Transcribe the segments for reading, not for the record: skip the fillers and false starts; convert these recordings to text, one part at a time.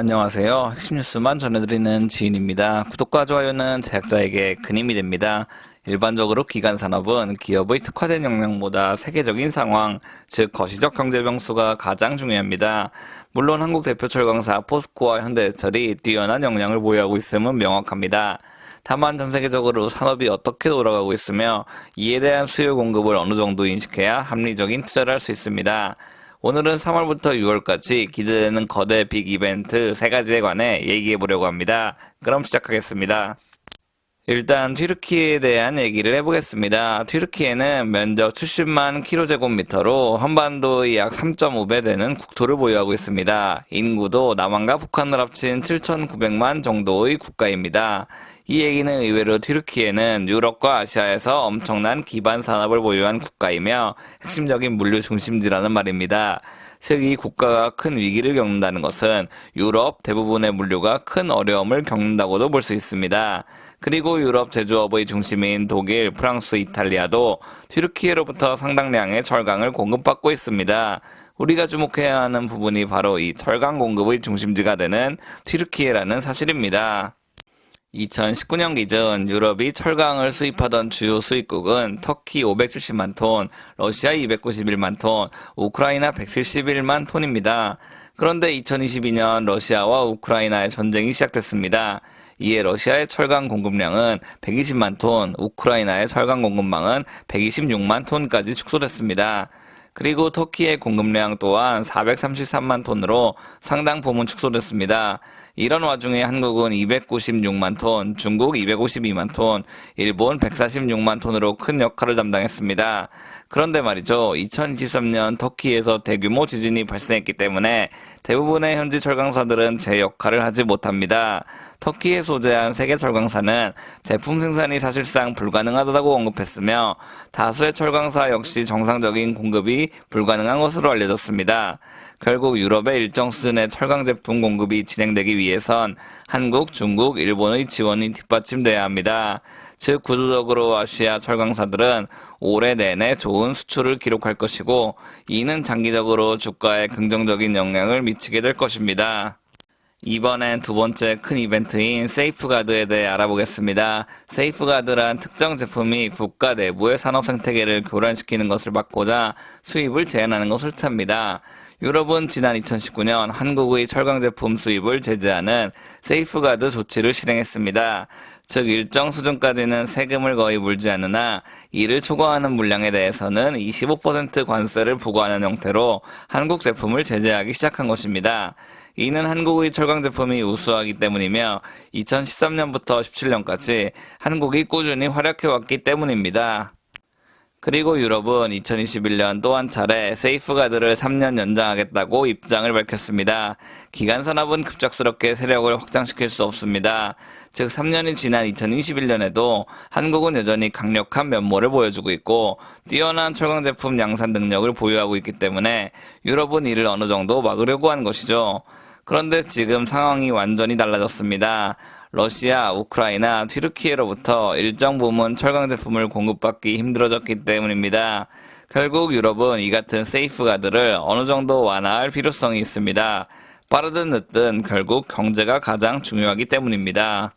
안녕하세요. 핵심 뉴스만 전해드리는 지인입니다. 구독과 좋아요는 제작자에게 큰 힘이 됩니다. 일반적으로 기간 산업은 기업의 특화된 역량보다 세계적인 상황, 즉 거시적 경제 병수가 가장 중요합니다. 물론 한국 대표 철강사 포스코와 현대해철이 뛰어난 역량을 보유하고 있음은 명확합니다. 다만 전 세계적으로 산업이 어떻게 돌아가고 있으며 이에 대한 수요 공급을 어느 정도 인식해야 합리적인 투자를 할 수 있습니다. 오늘은 3월부터 6월까지 기대되는 거대 빅 이벤트 3가지에 관해 얘기해 보려고 합니다. 그럼 시작하겠습니다. 일단 튀르키예에 대한 얘기를 해보겠습니다. 튀르키예는 면적 70만 km제곱미터로 한반도의 약 3.5배 되는 국토를 보유하고 있습니다. 인구도 남한과 북한을 합친 7,900만 정도의 국가입니다. 이 얘기는 의외로 튀르키예는 유럽과 아시아에서 엄청난 기반 산업을 보유한 국가이며 핵심적인 물류 중심지라는 말입니다. 즉 이 국가가 큰 위기를 겪는다는 것은 유럽 대부분의 물류가 큰 어려움을 겪는다고도 볼 수 있습니다. 그리고 유럽 제조업의 중심인 독일, 프랑스, 이탈리아도 튀르키예로부터 상당량의 철강을 공급받고 있습니다. 우리가 주목해야 하는 부분이 바로 이 철강 공급의 중심지가 되는 튀르키예라는 사실입니다. 2019년 기준 유럽이 철강을 수입하던 주요 수입국은 터키 570만 톤, 러시아 291만 톤, 우크라이나 171만 톤입니다. 그런데 2022년 러시아와 우크라이나의 전쟁이 시작됐습니다. 이에 러시아의 철강 공급량은 120만 톤, 우크라이나의 철강 공급망은 126만 톤까지 축소됐습니다. 그리고 터키의 공급량 또한 433만 톤으로 상당 부분 축소됐습니다. 이런 와중에 한국은 296만 톤, 중국 252만 톤, 일본 146만 톤으로 큰 역할을 담당했습니다. 그런데 말이죠. 2023년 터키에서 대규모 지진이 발생했기 때문에 대부분의 현지 철강사들은 제 역할을 하지 못합니다. 터키에 소재한 세계 철강사는 제품 생산이 사실상 불가능하다고 언급했으며 다수의 철강사 역시 정상적인 공급이 불가능한 것으로 알려졌습니다. 결국 유럽의 일정 수준의 철강 제품 공급이 진행되기 위해선 한국, 중국, 일본의 지원이 뒷받침돼야 합니다. 즉 구조적으로 아시아 철강사들은 올해 내내 좋은 수출을 기록할 것이고 이는 장기적으로 주가에 긍정적인 영향을 미치게 될 것입니다. 이번엔 두 번째 큰 이벤트인 세이프가드에 대해 알아보겠습니다. 세이프가드란 특정 제품이 국가 내부의 산업 생태계를 교란시키는 것을 막고자 수입을 제한하는 것을 뜻합니다. 유럽은 지난 2019년 한국의 철강 제품 수입을 제재하는 세이프가드 조치를 실행했습니다. 즉 일정 수준까지는 세금을 거의 물지 않으나 이를 초과하는 물량에 대해서는 25% 관세를 부과하는 형태로 한국 제품을 제재하기 시작한 것입니다. 이는 한국의 철강 제품이 우수하기 때문이며 2013년부터 17년까지 한국이 꾸준히 활약해왔기 때문입니다. 그리고 유럽은 2021년 또 한 차례 세이프가드를 3년 연장하겠다고 입장을 밝혔습니다. 기간 산업은 급작스럽게 세력을 확장시킬 수 없습니다. 즉 3년이 지난 2021년에도 한국은 여전히 강력한 면모를 보여주고 있고 뛰어난 철강 제품 양산 능력을 보유하고 있기 때문에 유럽은 이를 어느 정도 막으려고 한 것이죠. 그런데 지금 상황이 완전히 달라졌습니다. 러시아, 우크라이나, 튀르키예로부터 일정 부분 철강 제품을 공급받기 힘들어졌기 때문입니다. 결국 유럽은 이 같은 세이프가드를 어느 정도 완화할 필요성이 있습니다. 빠르든 늦든 결국 경제가 가장 중요하기 때문입니다.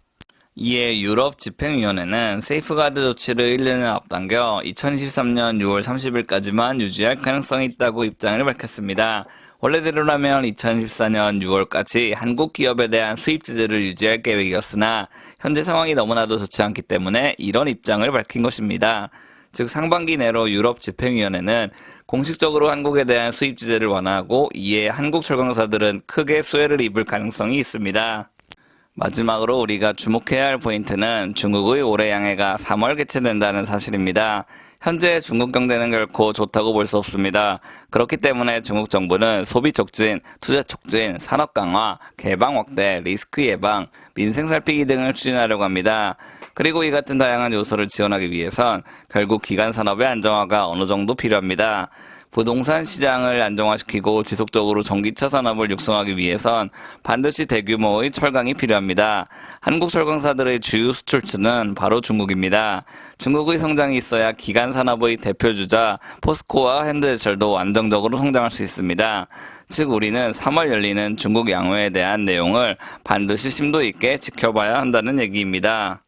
이에 유럽 집행위원회는 세이프가드 조치를 1년을 앞당겨 2023년 6월 30일까지만 유지할 가능성이 있다고 입장을 밝혔습니다. 원래대로라면 2024년 6월까지 한국 기업에 대한 수입 제재를 유지할 계획이었으나 현재 상황이 너무나도 좋지 않기 때문에 이런 입장을 밝힌 것입니다. 즉 상반기 내로 유럽 집행위원회는 공식적으로 한국에 대한 수입 제재를 완화하고 이에 한국 철강사들은 크게 수혜를 입을 가능성이 있습니다. 마지막으로 우리가 주목해야 할 포인트는 중국의 올해 양해가 3월 개최된다는 사실입니다. 현재 중국 경제는 결코 좋다고 볼 수 없습니다. 그렇기 때문에 중국 정부는 소비 촉진, 투자 촉진, 산업 강화, 개방 확대, 리스크 예방, 민생 살피기 등을 추진하려고 합니다. 그리고 이 같은 다양한 요소를 지원하기 위해선 결국 기간 산업의 안정화가 어느 정도 필요합니다. 부동산 시장을 안정화시키고 지속적으로 전기차 산업을 육성하기 위해선 반드시 대규모의 철강이 필요합니다. 한국 철강사들의 주요 수출처는 바로 중국입니다. 중국의 성장이 있어야 기간 산업의 대표주자 포스코와 현대제철도 안정적으로 성장할 수 있습니다. 즉 우리는 3월 열리는 중국 양호에 대한 내용을 반드시 심도 있게 지켜봐야 한다는 얘기입니다.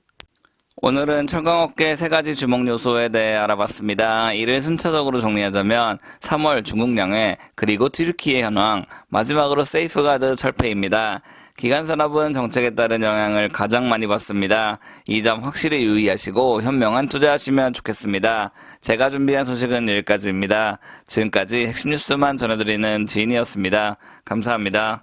오늘은 철강업계 3가지 주목 요소에 대해 알아봤습니다. 이를 순차적으로 정리하자면 3월 중국 양회, 그리고 튀르키예 현황, 마지막으로 세이프가드 철폐입니다. 기간산업은 정책에 따른 영향을 가장 많이 받습니다. 이 점 확실히 유의하시고 현명한 투자하시면 좋겠습니다. 제가 준비한 소식은 여기까지입니다. 지금까지 핵심 뉴스만 전해드리는 지인이었습니다. 감사합니다.